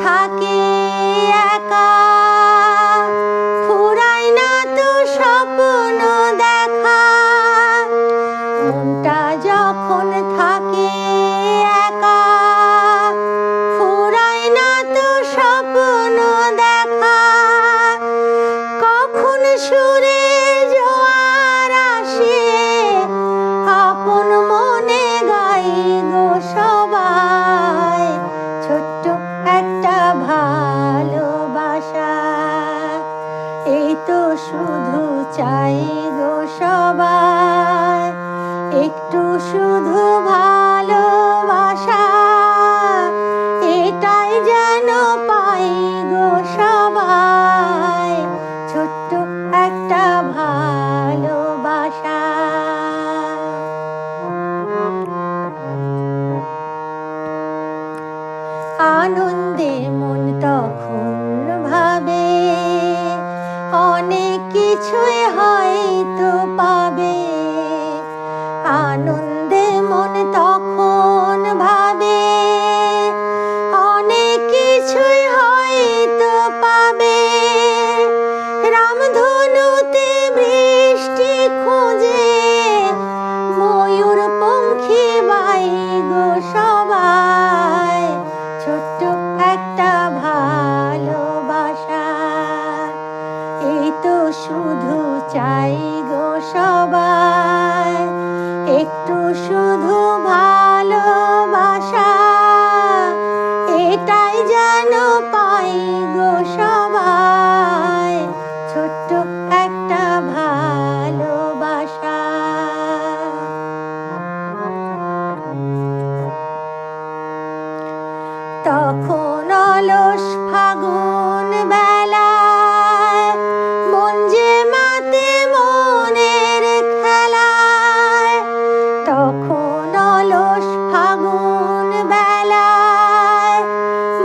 থাকে একা, ফুরায় না তো স্বপ্ন দেখা। মনটা যখন থাকে একা, ফুরায় না তো স্বপ্ন দেখা। কখন সুরে জোয়ার আসে, আপন মনে গাই গো সবাই। ছোট্ট একটা ভালোবাসা, এই তো শুধু চাই গো সবাই। একটু শুধু ভালোবাসা, এটাই যেন পাই গো সবাই। ছোট্ট একটা ভালোবাসা। আনন্দে মন তখন ভাবে, অনেক কিছুই হয়তো পাবে। আনন্দে মন তখন ভাবে, অনেক কিছুই হয়তো পাবে। রামধনুতে বৃষ্টি খোঁজে, ময়ূর পঙ্খী বাই গো সবাই। ছোট্ট একটা ভালোবাসা, এই তো শুধু চাই গো সবাই। একটু শুধু ভালোবাসা, এটাই যেন পাই গো সবাই। ছোট্ট একটা ভালোবাসা। তখন অলস ফাগুন বেলায়, মন যে মাতে মনের খেলায়। তখন অলস ফাগুন বেলায়,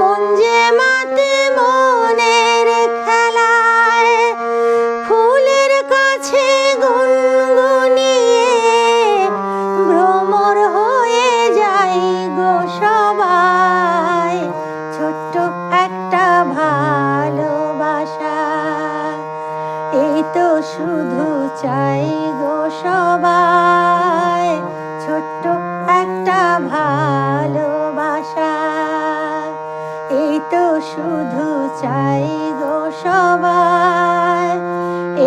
মন যে মাতে মনের খেলায়। ফুলের কাছে গুনগুনিয়ে ভ্রমর হয়ে যাই গো সবাই। ছোট্ট একটা ভালোবাসা, এই তো শুধু চাই গো সবাই। ছোট্ট একটা ভালোবাসা, এই তো শুধু চাই গো সবাই।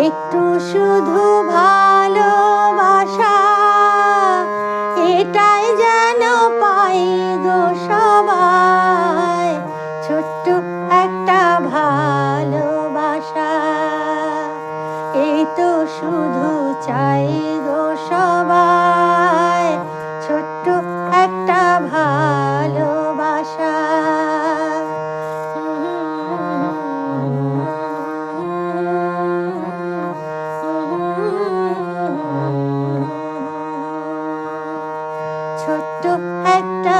একটু শুধু ভালোবাসা, এটাই যেন পাই গো সবাই। ছোট্ট একটা ভালোবাসা, এই তো শুধু চাই গো সবাই। ছোট্ট একটা ভালোবাসা। ছোট্ট একটা